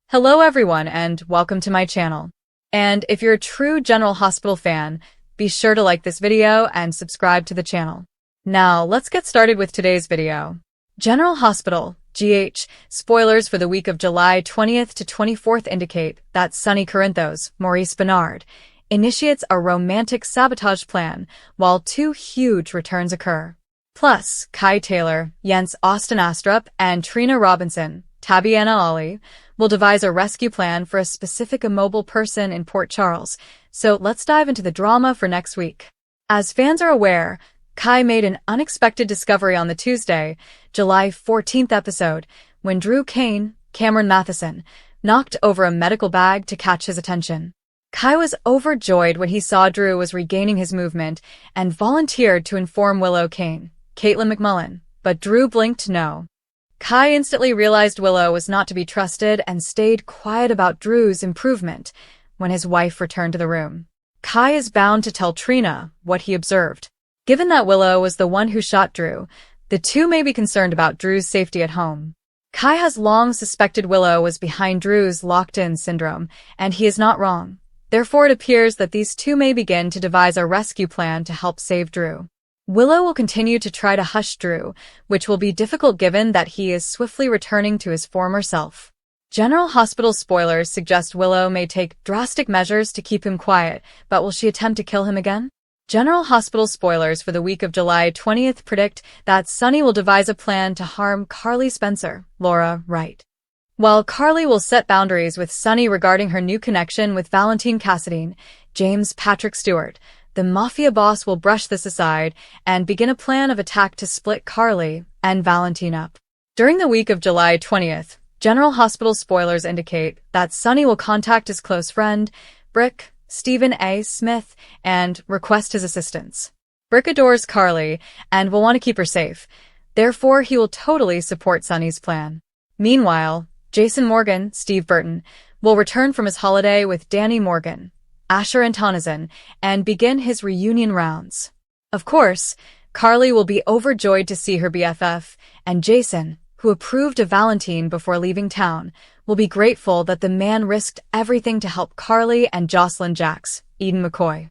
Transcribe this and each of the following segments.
Hello everyone and welcome to my channel. And if you're a true General Hospital fan, be sure to like this video and subscribe to the channel. Now, let's get started with today's video. General Hospital, GH, spoilers for the week of July 20th to 24th indicate that Sonny Corinthos, Maurice Bernard, initiates a romantic sabotage plan while two huge returns occur. Plus, Kai Taylor, Jens Austin Astrup, and Trina Robinson, Tabiana Ali, will devise a rescue plan for a specific immobile person in Port Charles, so let's dive into the drama for next week. As fans are aware, Kai made an unexpected discovery on the Tuesday, July 14th episode, when Drew Cameron Matheson, knocked over a medical bag to catch his attention. Kai was overjoyed when he saw Drew was regaining his movement and volunteered to inform Willow Caitlin McMullen, but Drew blinked no. Kai instantly realized Willow was not to be trusted and stayed quiet about Drew's improvement when his wife returned to the room. Kai is bound to tell Trina what he observed. Given that Willow was the one who shot Drew, the two may be concerned about Drew's safety at home. Kai has long suspected Willow was behind Drew's locked-in syndrome, and he is not wrong. Therefore, it appears that these two may begin to devise a rescue plan to help save Drew. Willow will continue to try to hush Drew, which will be difficult given that he is swiftly returning to his former self. General Hospital spoilers suggest Willow may take drastic measures to keep him quiet, but will she attempt to kill him again? General Hospital spoilers for the week of July 20th predict that Sonny will devise a plan to harm Carly Spencer, Laura Wright. While Carly will set boundaries with Sonny regarding her new connection with Valentine Cascading, James Patrick Stewart, the mafia boss, will brush this aside and begin a plan of attack to split Carly and Valentine up. During the week of July 20th, General Hospital spoilers indicate that Sonny will contact his close friend, Brick, Stephen A. Smith, and request his assistance. Brick adores Carly and will want to keep her safe. Therefore, he will totally support Sonny's plan. Meanwhile, Jason Morgan, Steve Burton, will return from his holiday with Danny Morgan, Asher and Tonizan, and begin his reunion rounds. Of course, Carly will be overjoyed to see her BFF, and Jason, who approved of Valentine before leaving town, will be grateful that the man risked everything to help Carly and Jocelyn Jacks, Eden McCoy.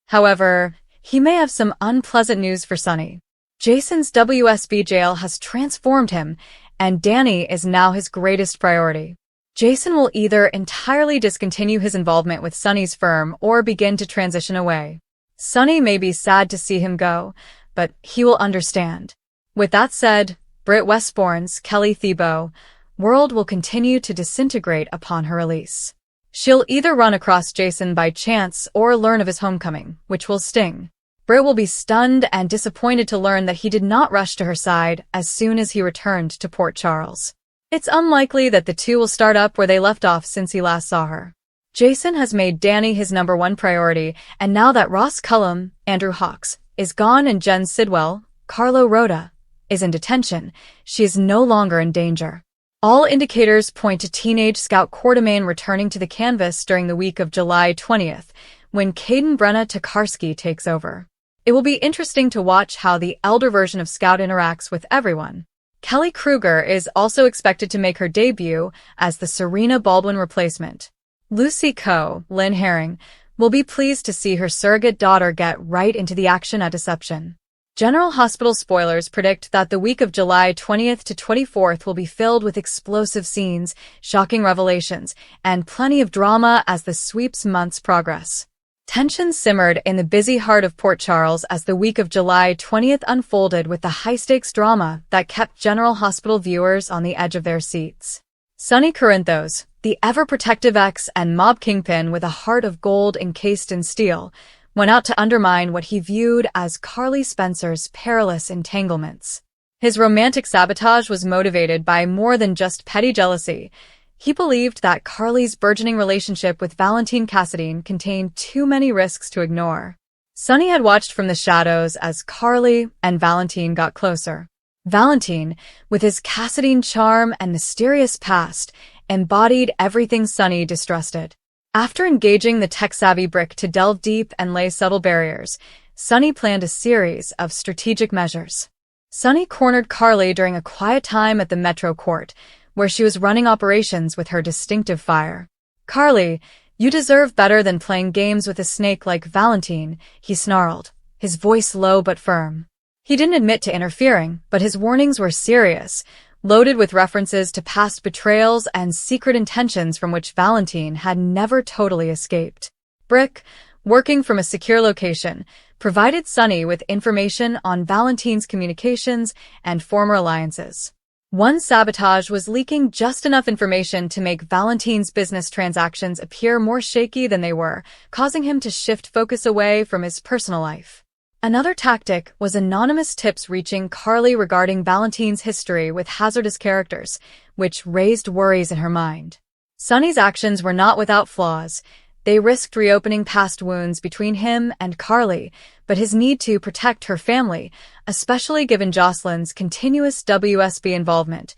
However, he may have some unpleasant news for Sonny. Jason's WSB jail has transformed him, and Danny is now his greatest priority. Jason will either entirely discontinue his involvement with Sonny's firm or begin to transition away. Sonny may be sad to see him go, but he will understand. With that said, Britt Westbourne's Kelly Thiebaud world will continue to disintegrate upon her release. She'll either run across Jason by chance or learn of his homecoming, which will sting. Britt will be stunned and disappointed to learn that he did not rush to her side as soon as he returned to Port Charles. It's unlikely that the two will start up where they left off since he last saw her. Jason has made Danny his #1 priority, and now that Ross Cullum, Andrew Hawks, is gone and Jen Sidwell, Carlo Rhoda, is in detention, she is no longer in danger. All indicators point to teenage Scout Quartermain returning to the canvas during the week of July 20th, when Caden Brenna Tokarski takes over. It will be interesting to watch how the elder version of Scout interacts with everyone. Kelly Kruger is also expected to make her debut as the Serena Baldwin replacement. Lucy Coe, Lynn Herring, will be pleased to see her surrogate daughter get right into the action at Deception. General Hospital spoilers predict that the week of July 20th to 24th will be filled with explosive scenes, shocking revelations, and plenty of drama as the sweeps months progress. Tension simmered in the busy heart of Port Charles as the week of July 20th unfolded with the high-stakes drama that kept General Hospital viewers on the edge of their seats. Sonny Corinthos, the ever-protective ex and mob kingpin with a heart of gold encased in steel, went out to undermine what he viewed as Carly Spencer's perilous entanglements. His romantic sabotage was motivated by more than just petty jealousy. He believed that Carly's burgeoning relationship with Valentine Cascading contained too many risks to ignore. Sonny had watched from the shadows as Carly and Valentine got closer. Valentine, with his Cascading charm and mysterious past, embodied everything Sonny distrusted. After engaging the tech-savvy Brick to delve deep and lay subtle barriers, Sonny planned a series of strategic measures. Sonny cornered Carly during a quiet time at the Metro Court, where she was running operations with her distinctive fire. "Carly, you deserve better than playing games with a snake like Valentine," he snarled, his voice low but firm. He didn't admit to interfering, but his warnings were serious, loaded with references to past betrayals and secret intentions from which Valentine had never totally escaped. Brick, working from a secure location, provided Sonny with information on Valentine's communications and former alliances. One sabotage was leaking just enough information to make Valentine's business transactions appear more shaky than they were, causing him to shift focus away from his personal life. Another tactic was anonymous tips reaching Carly regarding Valentine's history with hazardous characters, which raised worries in her mind. Sonny's actions were not without flaws. They risked reopening past wounds between him and Carly, but his need to protect her family, especially given Jocelyn's continuous WSB involvement,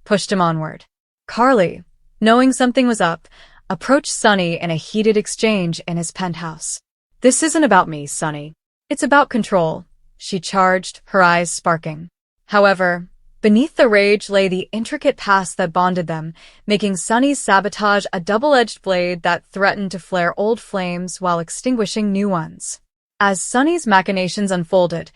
pushed him onward. Carly, knowing something was up, approached Sonny in a heated exchange in his penthouse. "This isn't about me, Sonny. It's about control," she charged, her eyes sparking. However, beneath the rage lay the intricate past that bonded them, making Sonny's sabotage a double-edged blade that threatened to flare old flames while extinguishing new ones. As Sonny's machinations unfolded,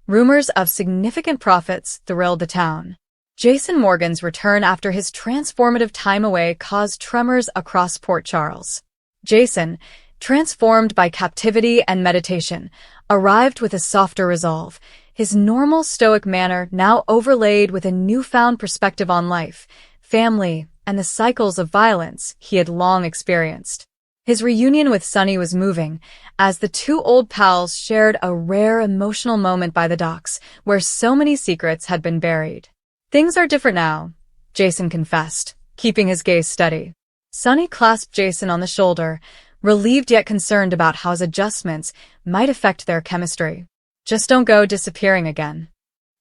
rumors of significant profits thrilled the town. Jason Morgan's return after his transformative time away caused tremors across Port Charles. Jason, transformed by captivity and meditation, arrived with a softer resolve, his normal stoic manner now overlaid with a newfound perspective on life, family, and the cycles of violence he had long experienced. His reunion with Sonny was moving, as the two old pals shared a rare emotional moment by the docks, where so many secrets had been buried. "Things are different now," Jason confessed, keeping his gaze steady. Sonny clasped Jason on the shoulder, relieved yet concerned about how his adjustments might affect their chemistry. "Just don't go disappearing again."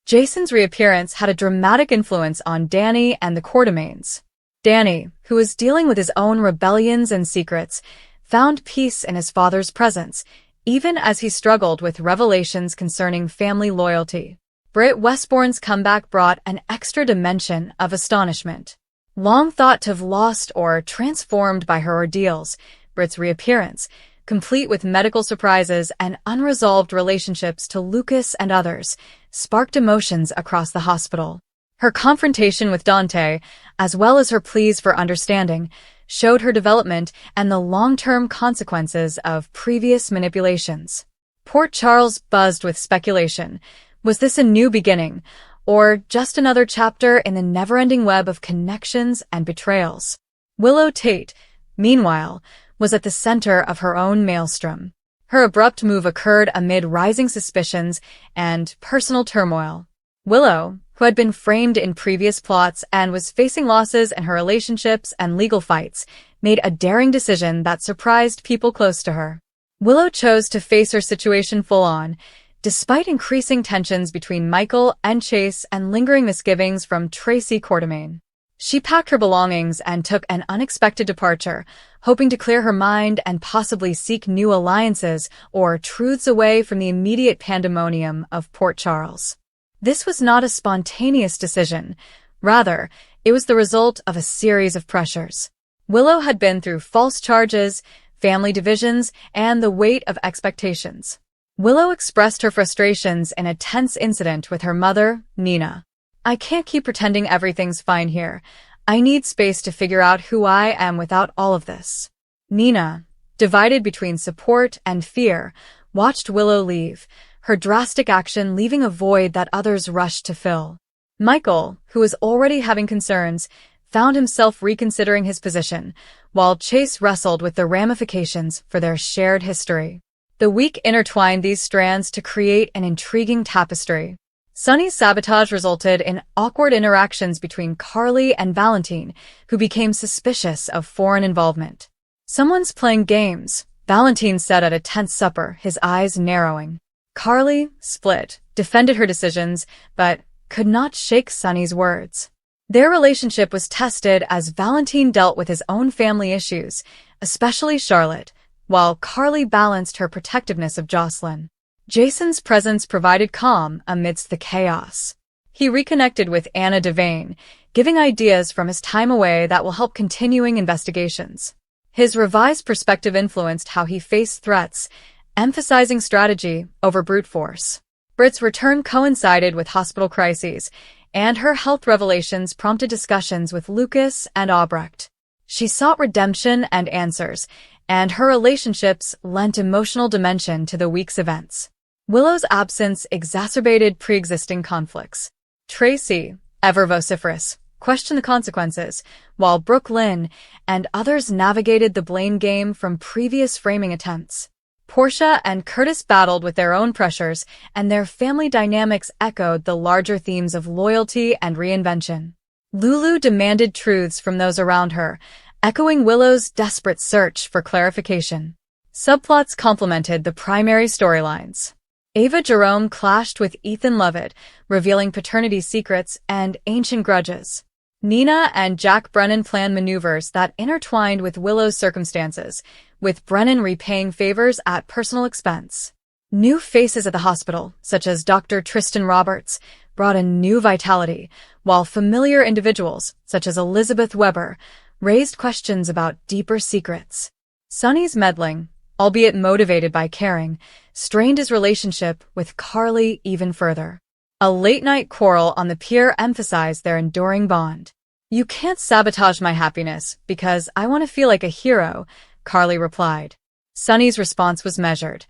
Jason's reappearance had a dramatic influence on Danny and the Quartermaines. Danny, who was dealing with his own rebellions and secrets, found peace in his father's presence, even as he struggled with revelations concerning family loyalty. Britt Westbourne's comeback brought an extra dimension of astonishment. Long thought to have lost or transformed by her ordeals, Britt's reappearance, complete with medical surprises and unresolved relationships to Lucas and others, sparked emotions across the hospital. Her confrontation with Dante, as well as her pleas for understanding, showed her development and the long-term consequences of previous manipulations. Port Charles buzzed with speculation. Was this a new beginning, or just another chapter in the never-ending web of connections and betrayals? Willow Tate, meanwhile, was at the center of her own maelstrom. Her abrupt move occurred amid rising suspicions and personal turmoil. Willow, who had been framed in previous plots and was facing losses in her relationships and legal fights, made a daring decision that surprised people close to her. Willow chose to face her situation full-on, despite increasing tensions between Michael and Chase and lingering misgivings from Tracy Quartermaine. She packed her belongings and took an unexpected departure, hoping to clear her mind and possibly seek new alliances or truths away from the immediate pandemonium of Port Charles. This was not a spontaneous decision. Rather, it was the result of a series of pressures. Willow had been through false charges, family divisions, and the weight of expectations. Willow expressed her frustrations in a tense incident with her mother, Nina. "I can't keep pretending everything's fine here. I need space to figure out who I am without all of this." Nina, divided between support and fear, watched Willow leave, her drastic action leaving a void that others rushed to fill. Michael, who was already having concerns, found himself reconsidering his position, while Chase wrestled with the ramifications for their shared history. The week intertwined these strands to create an intriguing tapestry. Sonny's sabotage resulted in awkward interactions between Carly and Valentine, who became suspicious of foreign involvement. "Someone's playing games," Valentine said at a tense supper, his eyes narrowing. Carly, split, defended her decisions, but could not shake Sonny's words. Their relationship was tested as Valentine dealt with his own family issues, especially Charlotte, while Carly balanced her protectiveness of Jocelyn. Jason's presence provided calm amidst the chaos. He reconnected with Anna Devane, giving ideas from his time away that will help continuing investigations. His revised perspective influenced how he faced threats, emphasizing strategy over brute force. Britt's return coincided with hospital crises, and her health revelations prompted discussions with Lucas and Albrecht. She sought redemption and answers, and her relationships lent emotional dimension to the week's events. Willow's absence exacerbated pre-existing conflicts. Tracy, ever vociferous, questioned the consequences, while Brooklyn and others navigated the blame game from previous framing attempts. Portia and Curtis battled with their own pressures, and their family dynamics echoed the larger themes of loyalty and reinvention. Lulu demanded truths from those around her, echoing Willow's desperate search for clarification. Subplots complemented the primary storylines. Ava Jerome clashed with Ethan Lovett, revealing paternity secrets and ancient grudges. Nina and Jack Brennan planned maneuvers that intertwined with Willow's circumstances, with Brennan repaying favors at personal expense. New faces at the hospital, such as Dr. Tristan Roberts, brought a new vitality, while familiar individuals, such as Elizabeth Weber, raised questions about deeper secrets. Sonny's meddling, albeit motivated by caring, strained his relationship with Carly even further. A late-night quarrel on the pier emphasized their enduring bond. "You can't sabotage my happiness because I want to feel like a hero," Carly replied. Sonny's response was measured.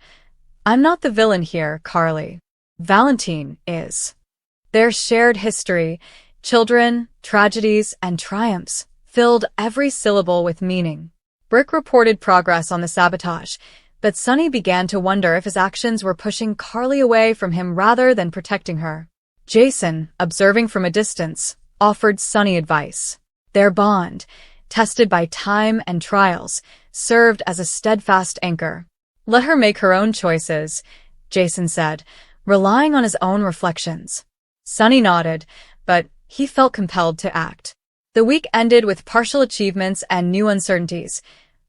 "I'm not the villain here, Carly. Valentine is." Their shared history, children, tragedies, and triumphs, filled every syllable with meaning. Brick reported progress on the sabotage, but Sonny began to wonder if his actions were pushing Carly away from him rather than protecting her. Jason, observing from a distance, offered Sonny advice. Their bond, tested by time and trials, served as a steadfast anchor. "Let her make her own choices," Jason said, relying on his own reflections. Sonny nodded, but he felt compelled to act. The week ended with partial achievements and new uncertainties.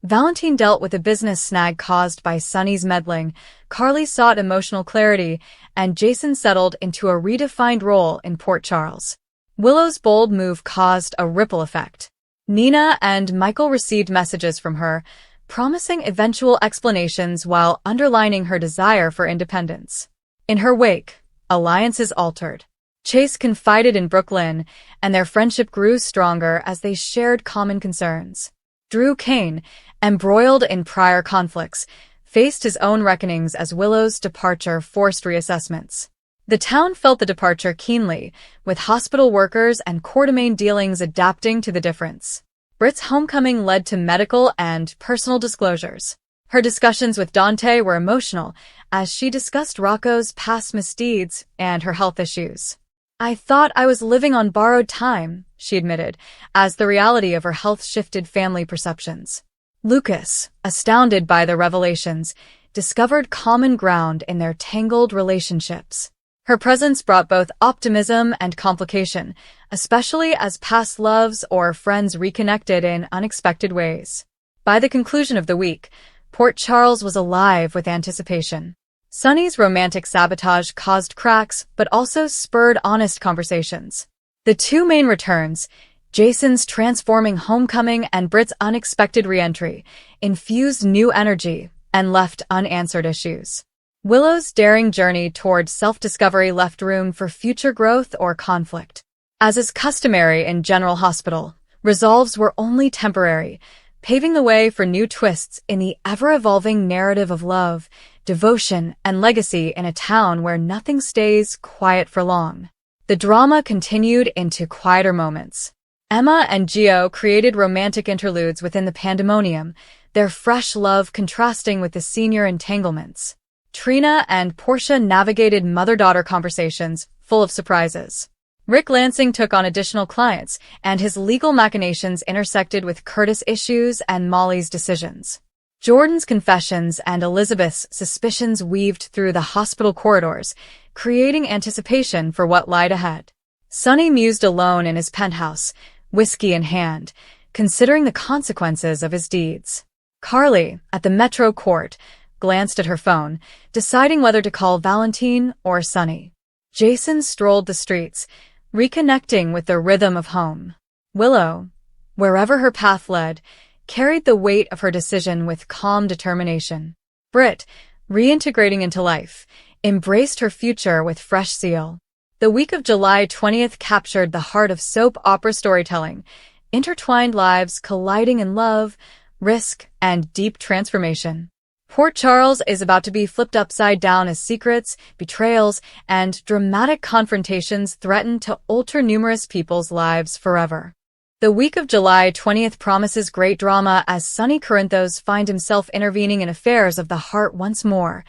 Valentine dealt with a business snag caused by Sonny's meddling, Carly sought emotional clarity, and Jason settled into a redefined role in Port Charles. Willow's bold move caused a ripple effect. Nina and Michael received messages from her, promising eventual explanations while underlining her desire for independence. In her wake, alliances altered. Chase confided in Brooklyn, and their friendship grew stronger as they shared common concerns. Drew Kane, embroiled in prior conflicts, faced his own reckonings as Willow's departure forced reassessments. The town felt the departure keenly, with hospital workers and court-of-main dealings adapting to the difference. Britt's homecoming led to medical and personal disclosures. Her discussions with Dante were emotional, as she discussed Rocco's past misdeeds and her health issues. "I thought I was living on borrowed time," she admitted, as the reality of her health shifted family perceptions. Lucas, astounded by the revelations, discovered common ground in their tangled relationships. Her presence brought both optimism and complication, especially as past loves or friends reconnected in unexpected ways. By the conclusion of the week, Port Charles was alive with anticipation. Sonny's romantic sabotage caused cracks, but also spurred honest conversations. The two main returns, Jason's transforming homecoming and Britt's unexpected re-entry, infused new energy and left unanswered issues. Willow's daring journey toward self-discovery left room for future growth or conflict. As is customary in General Hospital, resolves were only temporary, paving the way for new twists in the ever-evolving narrative of love, devotion, and legacy in a town where nothing stays quiet for long. The drama continued into quieter moments. Emma and Gio created romantic interludes within the pandemonium, their fresh love contrasting with the senior entanglements. Trina and Portia navigated mother-daughter conversations, full of surprises. Rick Lansing took on additional clients, and his legal machinations intersected with Curtis' issues and Molly's decisions. Jordan's confessions and Elizabeth's suspicions weaved through the hospital corridors, creating anticipation for what lied ahead. Sonny mused alone in his penthouse, whiskey in hand, considering the consequences of his deeds. Carly, at the Metro Court, glanced at her phone, deciding whether to call Valentine or Sonny. Jason strolled the streets, reconnecting with the rhythm of home. Willow, wherever her path led, carried the weight of her decision with calm determination. Britt, reintegrating into life, embraced her future with fresh zeal. The week of July 20th captured the heart of soap opera storytelling, intertwined lives colliding in love, risk, and deep transformation. Port Charles is about to be flipped upside down as secrets, betrayals, and dramatic confrontations threaten to alter numerous people's lives forever. The week of July 20th promises great drama as Sonny finds himself intervening in affairs of the heart once more.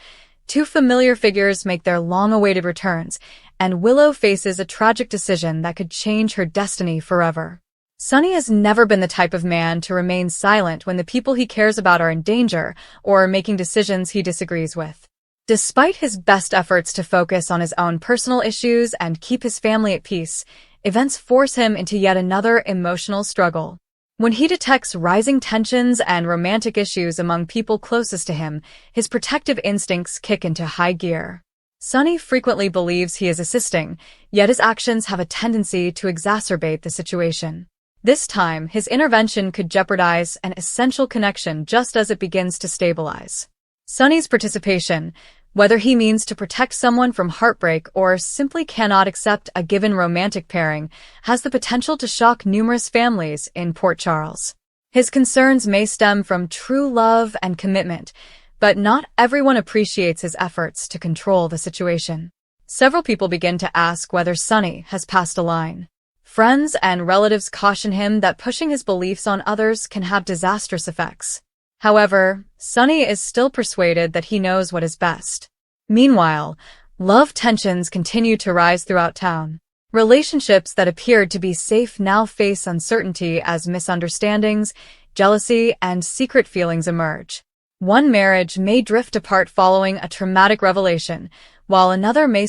Two familiar figures make their long-awaited returns, and Willow faces a tragic decision that could change her destiny forever. Sonny has never been the type of man to remain silent when the people he cares about are in danger or making decisions he disagrees with. Despite his best efforts to focus on his own personal issues and keep his family at peace, events force him into yet another emotional struggle. When he detects rising tensions and romantic issues among people closest to him, his protective instincts kick into high gear. Sonny frequently believes he is assisting, yet his actions have a tendency to exacerbate the situation. This time, his intervention could jeopardize an essential connection just as it begins to stabilize. Sonny's participation, whether he means to protect someone from heartbreak or simply cannot accept a given romantic pairing, has the potential to shock numerous families in Port Charles. His concerns may stem from true love and commitment, but not everyone appreciates his efforts to control the situation. Several people begin to ask whether Sonny has passed a line. Friends and relatives caution him that pushing his beliefs on others can have disastrous effects. However, Sonny is still persuaded that he knows what is best. Meanwhile, love tensions continue to rise throughout town. Relationships that appeared to be safe now face uncertainty as misunderstandings, jealousy, and secret feelings emerge. One marriage may drift apart following a traumatic revelation, while another may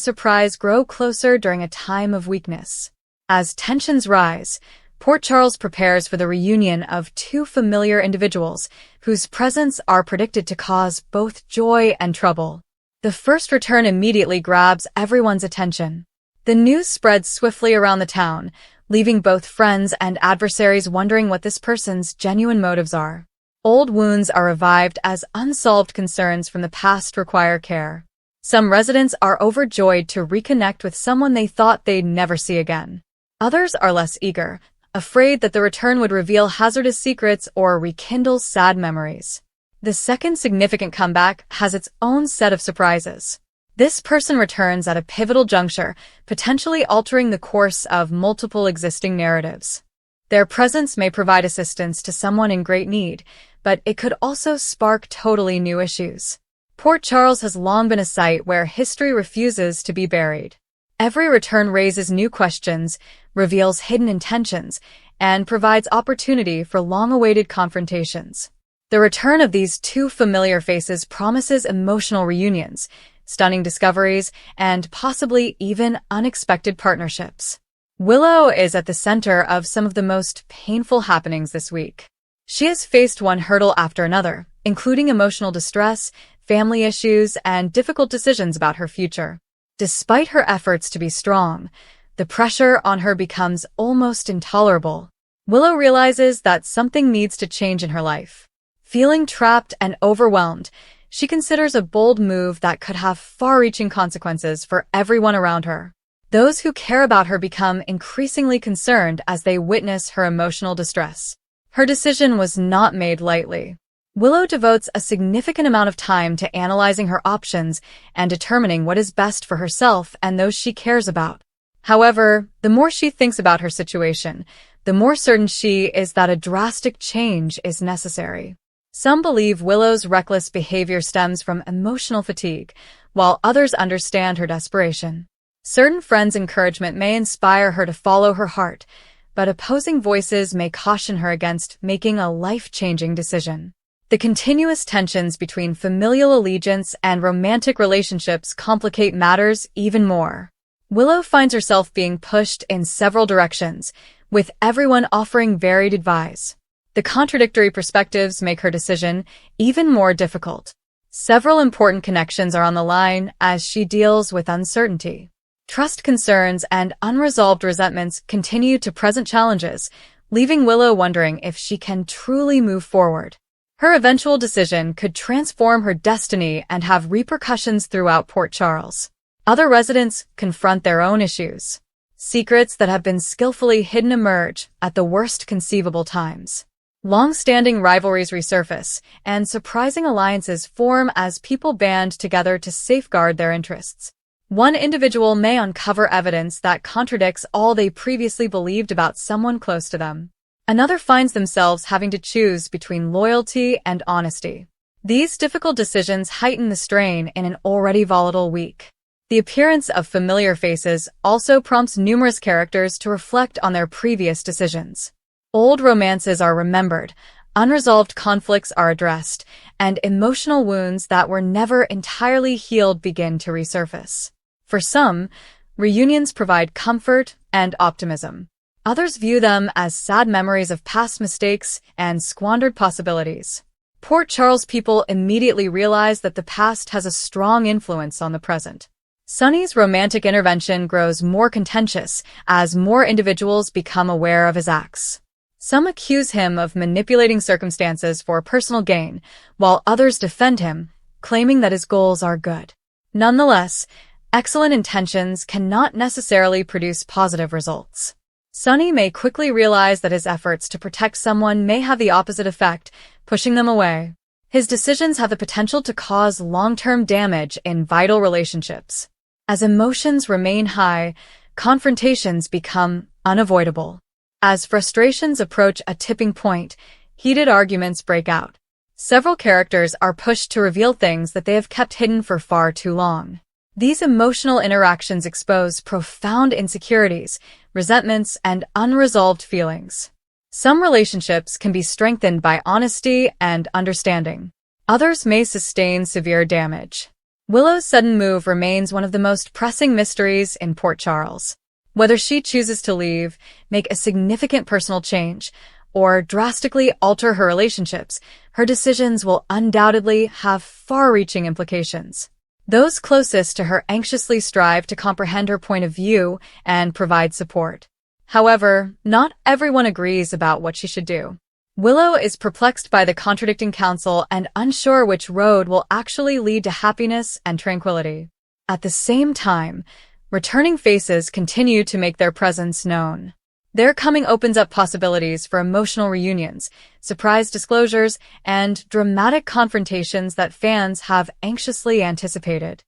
grow closer during a time of weakness. As tensions rise, Port Charles prepares for the reunion of two familiar individuals whose presence are predicted to cause both joy and trouble. The first return immediately grabs everyone's attention. The news spreads swiftly around the town, leaving both friends and adversaries wondering what this person's genuine motives are. Old wounds are revived as unsolved concerns from the past require care. Some residents are overjoyed to reconnect with someone they thought they'd never see again. Others are less eager, afraid that the return would reveal hazardous secrets or rekindle sad memories. The second significant comeback has its own set of surprises. This person returns at a pivotal juncture, potentially altering the course of multiple existing narratives. Their presence may provide assistance to someone in great need, but it could also spark totally new issues. Port Charles has long been a site where history refuses to be buried. Every return raises new questions, reveals hidden intentions, and provides opportunity for long-awaited confrontations. The return of these two familiar faces promises emotional reunions, stunning discoveries, and possibly even unexpected partnerships. Willow is at the center of some of the most painful happenings this week. She has faced one hurdle after another, including emotional distress, family issues, and difficult decisions about her future. Despite her efforts to be strong, the pressure on her becomes almost intolerable. Willow realizes that something needs to change in her life. Feeling trapped and overwhelmed, she considers a bold move that could have far-reaching consequences for everyone around her. Those who care about her become increasingly concerned as they witness her emotional distress. Her decision was not made lightly. Willow devotes a significant amount of time to analyzing her options and determining what is best for herself and those she cares about. However, the more she thinks about her situation, the more certain she is that a drastic change is necessary. Some believe Willow's reckless behavior stems from emotional fatigue, while others understand her desperation. Certain friends' encouragement may inspire her to follow her heart, but opposing voices may caution her against making a life-changing decision. The continuous tensions between familial allegiance and romantic relationships complicate matters even more. Willow finds herself being pushed in several directions, with everyone offering varied advice. The contradictory perspectives make her decision even more difficult. Several important connections are on the line as she deals with uncertainty. Trust concerns and unresolved resentments continue to present challenges, leaving Willow wondering if she can truly move forward. Her eventual decision could transform her destiny and have repercussions throughout Port Charles. Other residents confront their own issues. Secrets that have been skillfully hidden emerge at the worst conceivable times. Long-standing rivalries resurface, and surprising alliances form as people band together to safeguard their interests. One individual may uncover evidence that contradicts all they previously believed about someone close to them. Another finds themselves having to choose between loyalty and honesty. These difficult decisions heighten the strain in an already volatile week. The appearance of familiar faces also prompts numerous characters to reflect on their previous decisions. Old romances are remembered, unresolved conflicts are addressed, and emotional wounds that were never entirely healed begin to resurface. For some, reunions provide comfort and optimism. Others view them as sad memories of past mistakes and squandered possibilities. Port Charles people immediately realize that the past has a strong influence on the present. Sonny's romantic intervention grows more contentious as more individuals become aware of his acts. Some accuse him of manipulating circumstances for personal gain, while others defend him, claiming that his goals are good. Nonetheless, excellent intentions cannot necessarily produce positive results. Sonny may quickly realize that his efforts to protect someone may have the opposite effect, pushing them away. His decisions have the potential to cause long-term damage in vital relationships. As emotions remain high, confrontations become unavoidable. As frustrations approach a tipping point, heated arguments break out. Several characters are pushed to reveal things that they have kept hidden for far too long. These emotional interactions expose profound insecurities, resentments, and unresolved feelings. Some relationships can be strengthened by honesty and understanding. Others may sustain severe damage. Willow's sudden move remains one of the most pressing mysteries in Port Charles. Whether she chooses to leave, make a significant personal change, or drastically alter her relationships, her decisions will undoubtedly have far-reaching implications. Those closest to her anxiously strive to comprehend her point of view and provide support. However, not everyone agrees about what she should do. Willow is perplexed by the contradicting counsel and unsure which road will actually lead to happiness and tranquility. At the same time, returning faces continue to make their presence known. Their coming opens up possibilities for emotional reunions, surprise disclosures, and dramatic confrontations that fans have anxiously anticipated.